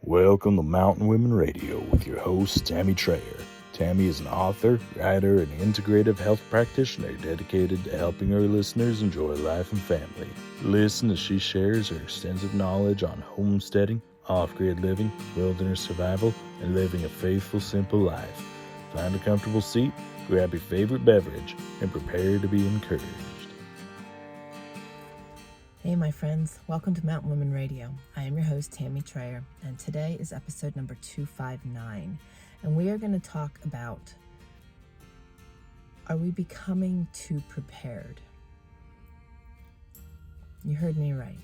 Welcome to Mountain Women Radio with your host, Tammy Trayer. Tammy is an author, writer, and integrative health practitioner dedicated to helping her listeners enjoy life and family. Listen as she shares her extensive knowledge on homesteading, off-grid living, wilderness survival, and living a faithful, simple life. Find a comfortable seat, grab your favorite beverage, and prepare to be encouraged. Hey my friends, welcome to Mountain Women Radio. I am your host, Tammy Trayer, and today is episode number 259. And we are going to talk about, are we becoming too prepared? You heard me right.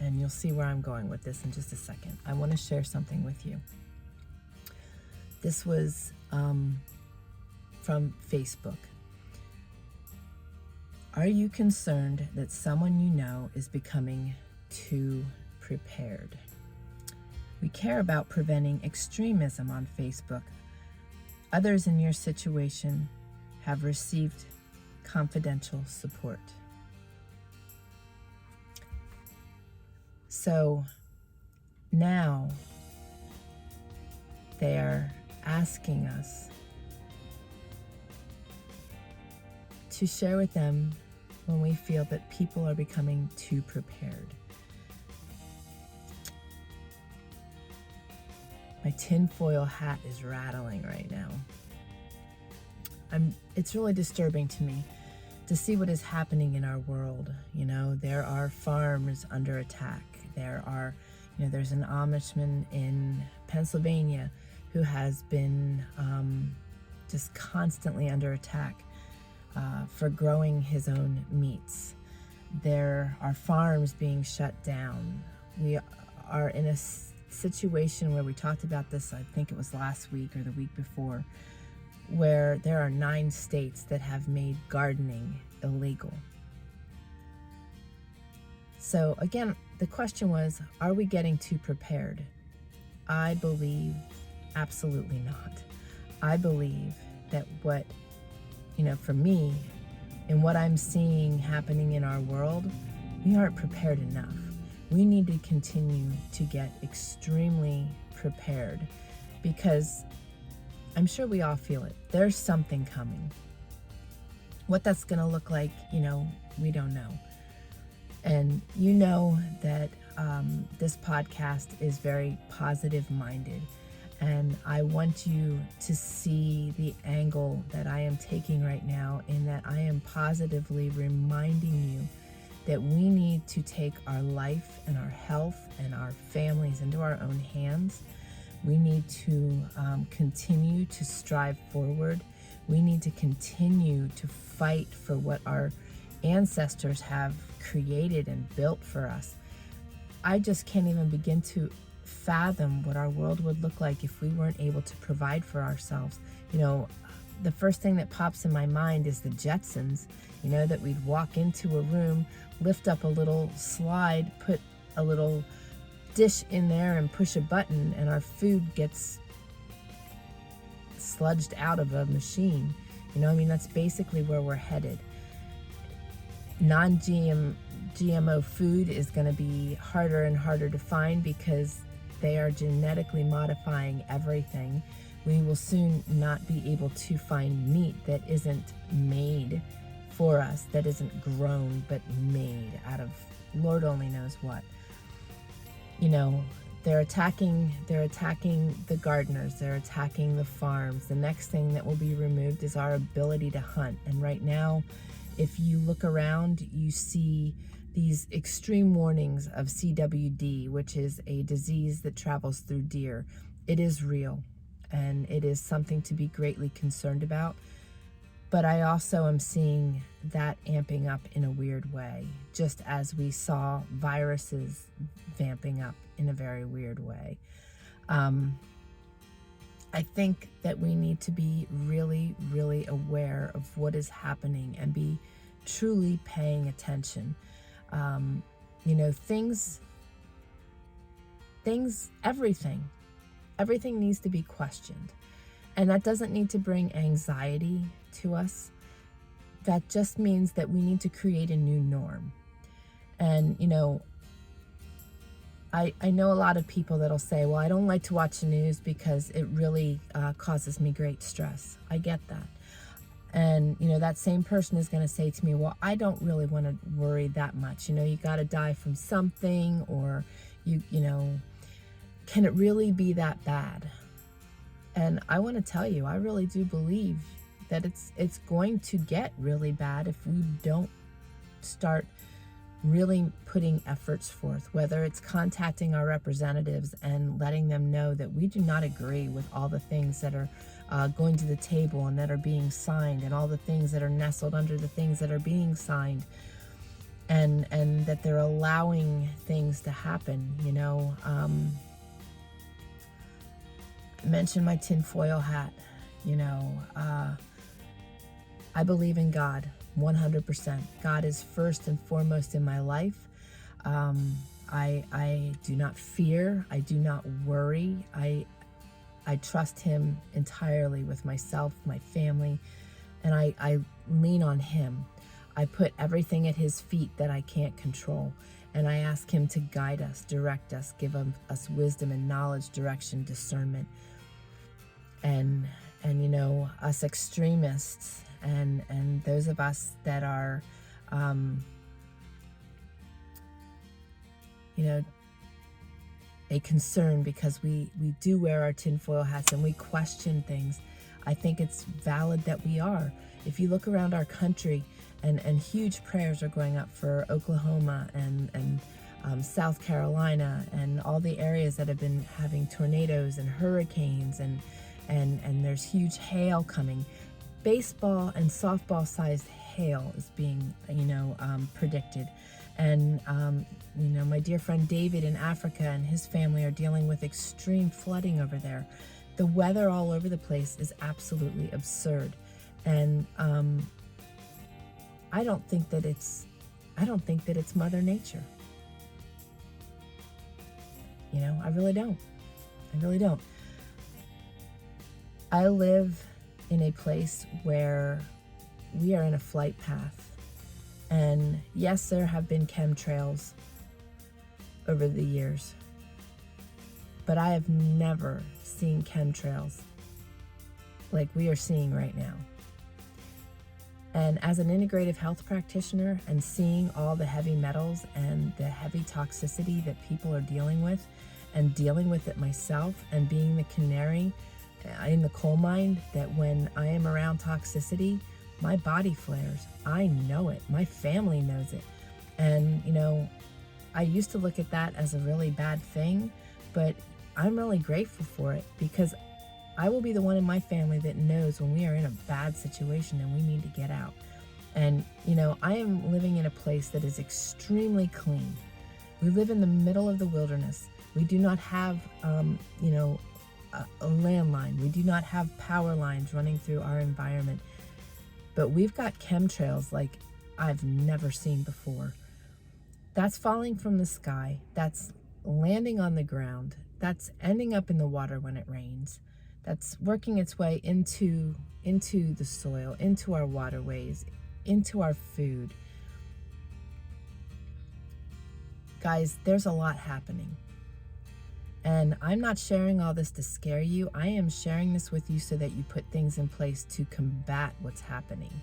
And you'll see where I'm going with this in just a second. I want to share something with you. This was from Facebook. Are you concerned that someone you know is becoming too prepared? We care about preventing extremism on Facebook. Others in your situation have received confidential support. So now they are asking us to share with them when we feel that people are becoming too prepared. My tinfoil hat is rattling right now. It's really disturbing to me to see what is happening in our world. You know, there are farms under attack. There's an Amishman in Pennsylvania who has been just constantly under attack for growing his own meats. There are farms being shut down. We are in a situation where we talked about this, I think it was last week or the week before, where there are 9 states that have made gardening illegal. So again, the question was, are we getting too prepared? I believe absolutely not. I believe that for me, in what I'm seeing happening in our world, we aren't prepared enough. We need to continue to get extremely prepared because I'm sure we all feel it. There's something coming. What that's going to look like, we don't know. And you know that this podcast is very positive-minded. And I want you to see the angle that I am taking right now, in that I am positively reminding you that we need to take our life and our health and our families into our own hands. We need to continue to strive forward. We need to continue to fight for what our ancestors have created and built for us. I just can't even begin to fathom what our world would look like if we weren't able to provide for ourselves. The first thing that pops in my mind is the Jetsons, that we'd walk into a room, lift up a little slide, put a little dish in there and push a button, and our food gets sludged out of a machine. That's basically where we're headed. Non-GMO food is going to be harder and harder to find because they are genetically modifying everything. We will soon not be able to find meat that isn't made for us, that isn't grown, but made out of Lord only knows what. They're attacking the gardeners, they're attacking the farms. The next thing that will be removed is our ability to hunt. And right now, if you look around, you see these extreme warnings of CWD, which is a disease that travels through deer. It is real, and it is something to be greatly concerned about. But I also am seeing that amping up in a weird way, just as we saw viruses vamping up in a very weird way. I think that we need to be really, really aware of what is happening and be truly paying attention. Everything needs to be questioned. And that doesn't need to bring anxiety to us. That just means that we need to create a new norm. And, I know a lot of people that'll say, well, I don't like to watch the news because it really causes me great stress. I get that. And, that same person is going to say to me, well, I don't really want to worry that much. You got to die from something, or can it really be that bad? And I want to tell you, I really do believe that it's going to get really bad if we don't start really putting efforts forth, whether it's contacting our representatives and letting them know that we do not agree with all the things that are going to the table and that are being signed, and all the things that are nestled under the things that are being signed, and that they're allowing things to happen. I mentioned my tinfoil hat. I believe in God 100%. God is first and foremost in my life. I do not fear. I do not worry. I trust him entirely with myself, my family, and I lean on him. I put everything at his feet that I can't control, and I ask him to guide us, direct us, give us wisdom and knowledge, direction, discernment. And us extremists and those of us that are a concern because we do wear our tinfoil hats and we question things. I think it's valid that we are. If you look around our country, and huge prayers are going up for Oklahoma and South Carolina and all the areas that have been having tornadoes and hurricanes, and there's huge hail coming. Baseball and softball sized hail is being predicted. And my dear friend David in Africa and his family are dealing with extreme flooding over there. The weather all over the place is absolutely absurd. And I don't think that it's Mother Nature. I really don't. I live in a place where we are in a flight path. And yes, there have been chemtrails over the years, but I have never seen chemtrails like we are seeing right now. And as an integrative health practitioner, and seeing all the heavy metals and the heavy toxicity that people are dealing with, and dealing with it myself, and being the canary in the coal mine, that when I am around toxicity, my body flares. I know it. My family knows it. And, I used to look at that as a really bad thing, but I'm really grateful for it, because I will be the one in my family that knows when we are in a bad situation and we need to get out. And, I am living in a place that is extremely clean. We live in the middle of the wilderness. We do not have, a landline. We do not have power lines running through our environment. But we've got chemtrails like I've never seen before. That's falling from the sky. That's landing on the ground. That's ending up in the water when it rains. That's working its way into the soil, into our waterways, into our food. Guys, there's a lot happening. And I'm not sharing all this to scare you. I am sharing this with you so that you put things in place to combat what's happening,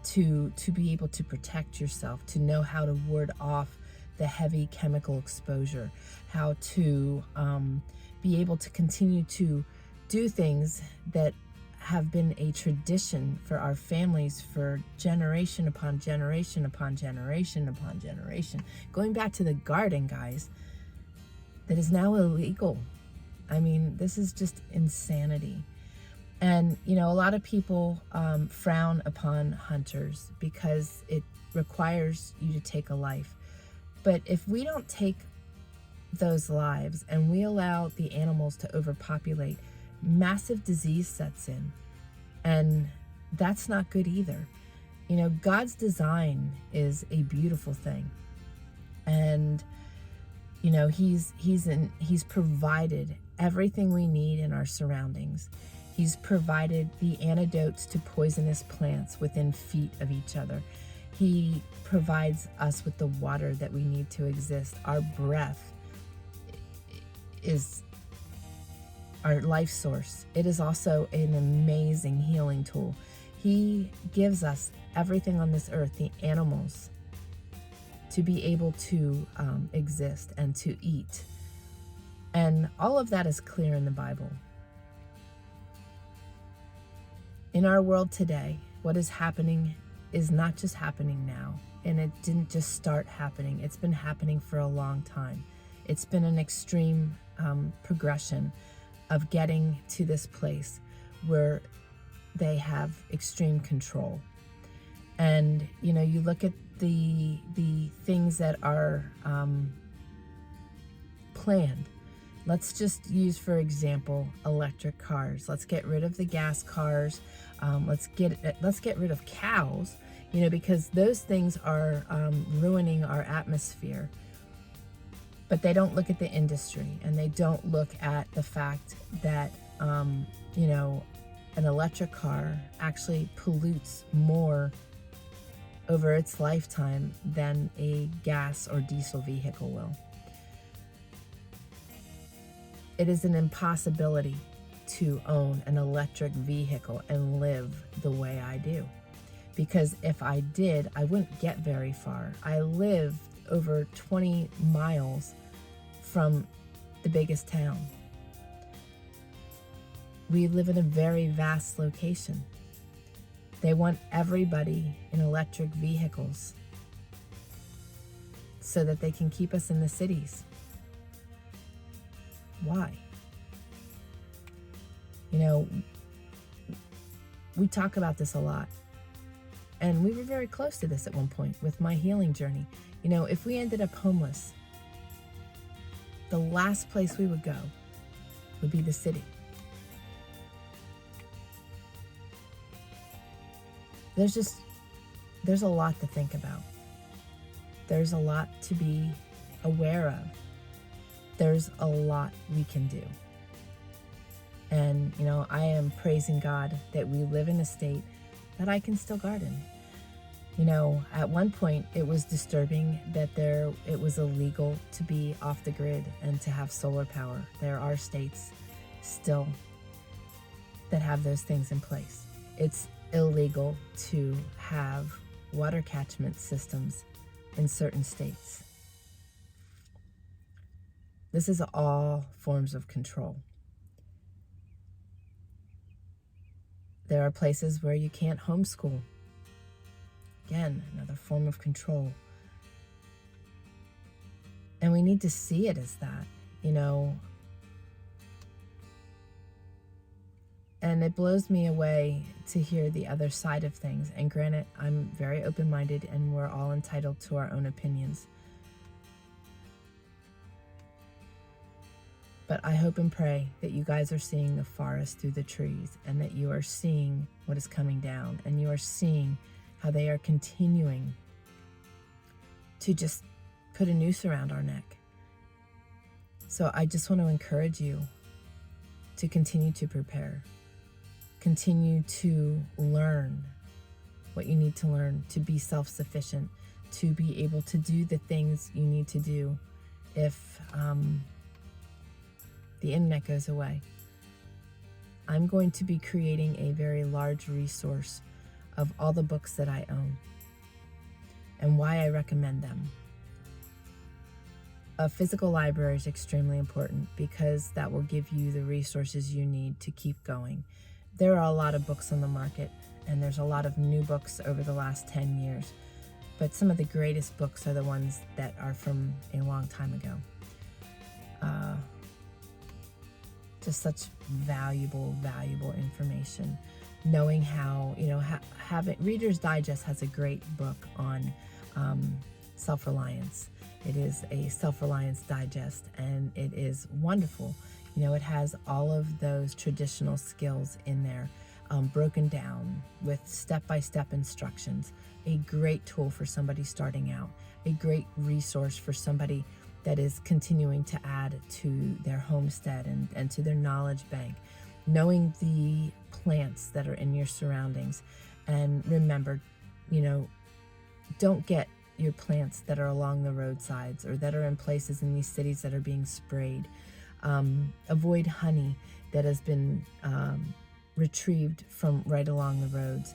to be able to protect yourself, to know how to ward off the heavy chemical exposure, how to be able to continue to do things that have been a tradition for our families for generation upon generation upon generation upon generation. Going back to the garden, guys, that is now illegal. I mean, this is just insanity. And, a lot of people frown upon hunters because it requires you to take a life. But if we don't take those lives and we allow the animals to overpopulate, massive disease sets in. And that's not good either. God's design is a beautiful thing. And he's provided everything we need in our surroundings. He's provided the antidotes to poisonous plants within feet of each other. He provides us with the water that we need to exist. Our breath is our life source. It is also an amazing healing tool. He gives us everything on this earth, the animals, to be able to exist and to eat. And all of that is clear in the Bible. In our world today, what is happening is not just happening now, and it didn't just start happening. It's been happening for a long time. It's been an extreme progression of getting to this place where they have extreme control. And, you know, you look at the things that are planned. Let's just use, for example, electric cars. Let's get rid of the gas cars. Let's get rid of cows, you know, because those things are ruining our atmosphere. But they don't look at the industry, and they don't look at the fact that, you know, an electric car actually pollutes more over its lifetime than a gas or diesel vehicle will. It is an impossibility to own an electric vehicle and live the way I do. Because if I did, I wouldn't get very far. I live over 20 miles from the biggest town. We live in a very vast location. They want everybody in electric vehicles so that they can keep us in the cities. Why? You know, we talk about this a lot. And we were very close to this at one point with my healing journey. You know, if we ended up homeless, the last place we would go would be the city. There's a lot to think about. There's a lot to be aware of. There's a lot we can do. And, you know, I am praising God that we live in a state that I can still garden. You know, at one point it was disturbing that it was illegal to be off the grid and to have solar power. There are states still that have those things in place. It's illegal to have water catchment systems in certain states. This is all forms of control. There are places where you can't homeschool. Again, another form of control. And we need to see it as that, you know. And it blows me away to hear the other side of things. And granted, I'm very open-minded and we're all entitled to our own opinions. But I hope and pray that you guys are seeing the forest through the trees, and that you are seeing what is coming down, and you are seeing how they are continuing to just put a noose around our neck. So I just want to encourage you to continue to prepare. Continue to learn what you need to learn to be self-sufficient, to be able to do the things you need to do if the internet goes away. I'm going to be creating a very large resource of all the books that I own and why I recommend them. A physical library is extremely important because that will give you the resources you need to keep going. There are a lot of books on the market, and there's a lot of new books over the last 10 years, but some of the greatest books are the ones that are from a long time ago. Just such valuable information. Knowing how, you know, Reader's Digest has a great book on self-reliance. It is a self-reliance digest, and it is wonderful. You know, it has all of those traditional skills in there, broken down with step-by-step instructions. A great tool for somebody starting out. A great resource for somebody that is continuing to add to their homestead and to their knowledge bank. Knowing the plants that are in your surroundings. And remember, you know, don't get your plants that are along the roadsides or that are in places in these cities that are being sprayed. avoid honey that has been retrieved from right along the roads.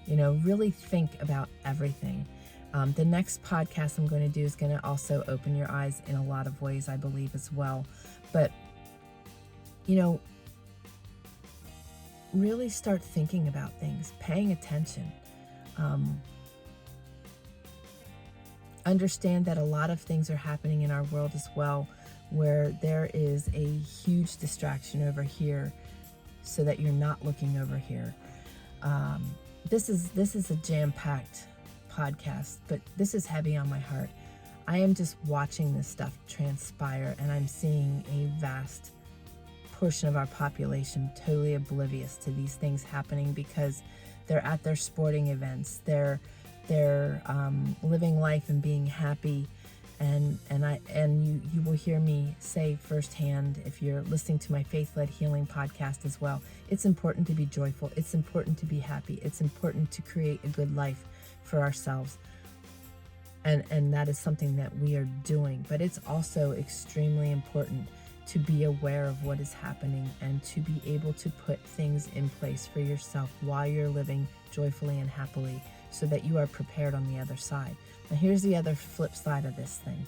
Really think about everything. The next podcast I'm going to do is going to also open your eyes in a lot of ways, I believe, as well. But, really start thinking about things, paying attention. Understand that a lot of things are happening in our world as well, where there is a huge distraction over here so that you're not looking over here. This is a jam-packed podcast, but this is heavy on my heart. I am just watching this stuff transpire, and I'm seeing a vast portion of our population totally oblivious to these things happening because they're at their sporting events, they're living life and being happy, and you will hear me say firsthand, if you're listening to my Faith-Led Healing podcast as well, it's important to be joyful, it's important to be happy, it's important to create a good life for ourselves, and that is something that we are doing. But it's also extremely important to be aware of what is happening and to be able to put things in place for yourself while you're living joyfully and happily, so that you are prepared on the other side. Now here's the other flip side of this thing.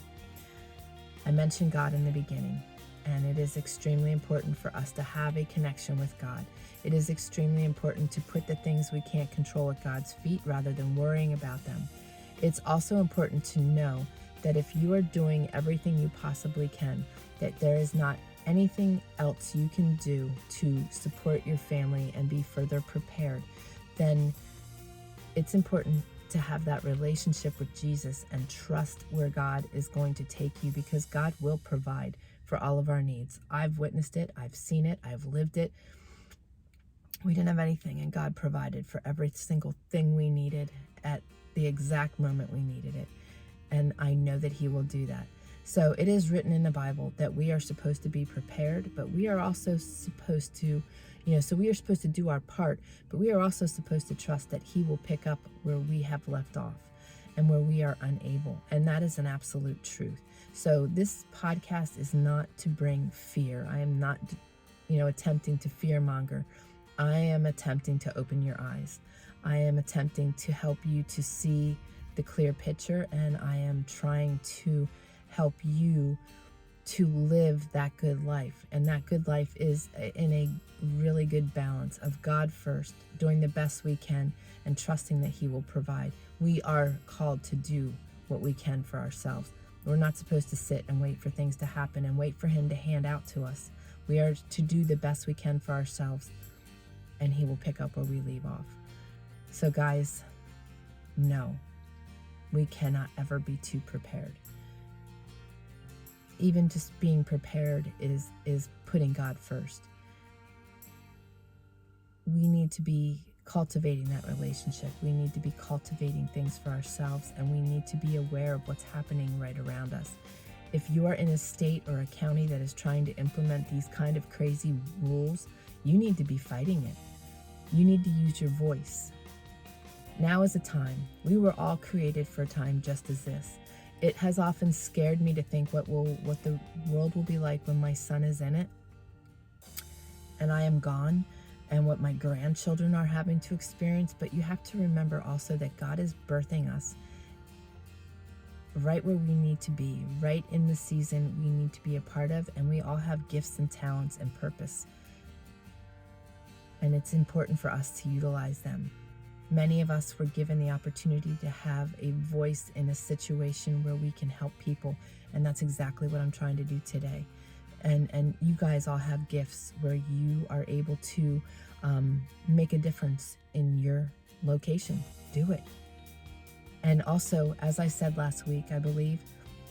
I mentioned God in the beginning, and it is extremely important for us to have a connection with God. It is extremely important to put the things we can't control at God's feet rather than worrying about them. It's also important to know that if you are doing everything you possibly can, that there is not anything else you can do to support your family and be further prepared, then it's important to have that relationship with Jesus and trust where God is going to take you, because God will provide for all of our needs. I've witnessed it, I've seen it, I've lived it. We didn't have anything, and God provided for every single thing we needed at the exact moment we needed it. And I know that He will do that. So it is written in the Bible that we are supposed to be prepared, but we are also supposed to, so we are supposed to do our part, but we are also supposed to trust that He will pick up where we have left off and where we are unable. And that is an absolute truth. So this podcast is not to bring fear. I am not, attempting to fearmonger. I am attempting to open your eyes. I am attempting to help you to see the clear picture, and I am trying to help you to live that good life. And that good life is in a really good balance of God first, doing the best we can, and trusting that He will provide. We are called to do what we can for ourselves. We're not supposed to sit and wait for things to happen and wait for Him to hand out to us. We are to do the best we can for ourselves, and He will pick up where we leave off. So guys, no, we cannot ever be too prepared. Even just being prepared is putting God first. We need to be cultivating that relationship. We need to be cultivating things for ourselves, and we need to be aware of what's happening right around us. If you are in a state or a county that is trying to implement these kind of crazy rules, you need to be fighting it. You need to use your voice. Now is a time. We were all created for a time just as this. It has often scared me to think what the world will be like when my son is in it and I am gone, and what my grandchildren are having to experience. But you have to remember also that God is birthing us right where we need to be, right in the season we need to be a part of, and we all have gifts and talents and purpose. And it's important for us to utilize them. Many of us were given the opportunity to have a voice in a situation where we can help people, and that's exactly what I'm trying to do today. And you guys all have gifts where you are able to make a difference in your location. Do it. And also, as I said last week, I believe,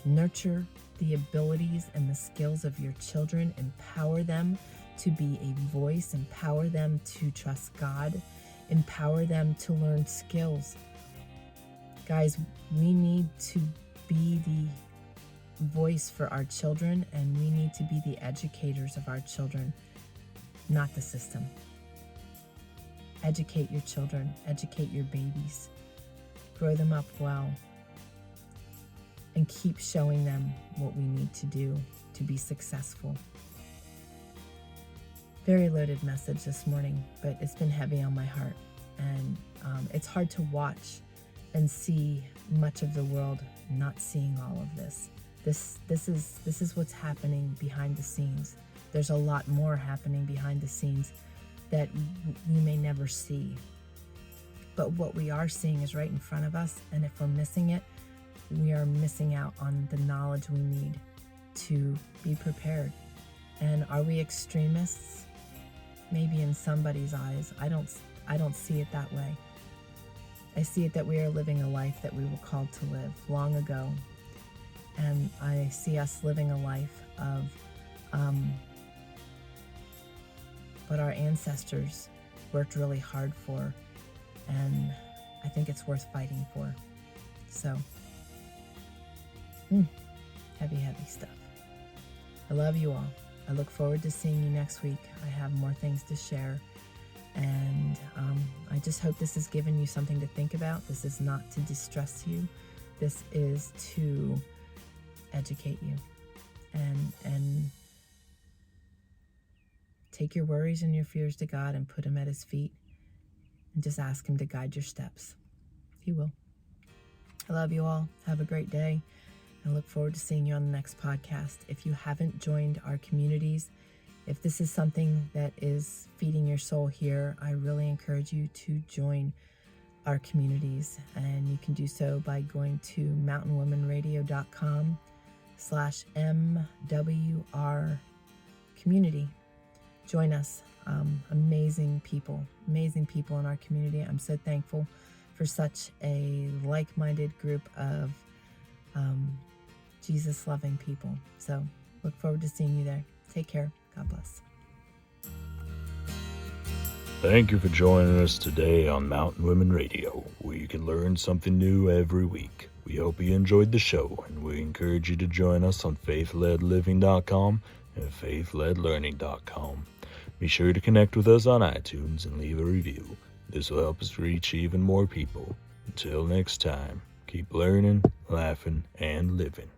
nurture the abilities and the skills of your children. Empower them to be a voice. Empower them to trust God. Empower them to learn skills. Guys, we need to be the voice for our children, and we need to be the educators of our children, not the system. Educate your children, educate your babies, grow them up well, and keep showing them what we need to do to be successful very loaded message this morning, but it's been heavy on my heart. And it's hard to watch and see much of the world not seeing all of this. This is what's happening behind the scenes. There's a lot more happening behind the scenes that we may never see. But what we are seeing is right in front of us, and if we're missing it, we are missing out on the knowledge we need to be prepared. And are we extremists? Maybe in somebody's eyes. I don't see it that way. I see it that we are living a life that we were called to live long ago. And I see us living a life of what our ancestors worked really hard for. And I think it's worth fighting for. So, heavy stuff. I love you all. I look forward to seeing you next week. I have more things to share. And I just hope this has given you something to think about. This is not to distress you. This is to educate you. And take your worries and your fears to God and put them at His feet. And just ask Him to guide your steps. He will. I love you all. Have a great day. I look forward to seeing you on the next podcast. If you haven't joined our communities, if this is something that is feeding your soul here, I really encourage you to join our communities. And you can do so by going to mountainwomanradio.com/MWR community. Join us. Amazing people in our community. I'm so thankful for such a like-minded group of Jesus-loving people. So look forward to seeing you there. Take care. God bless. Thank you for joining us today on Mountain Women Radio, where you can learn something new every week. We hope you enjoyed the show, and we encourage you to join us on faithledliving.com and faithledlearning.com. Be sure to connect with us on iTunes and leave a review. This will help us reach even more people. Until next time, keep learning, laughing, and living.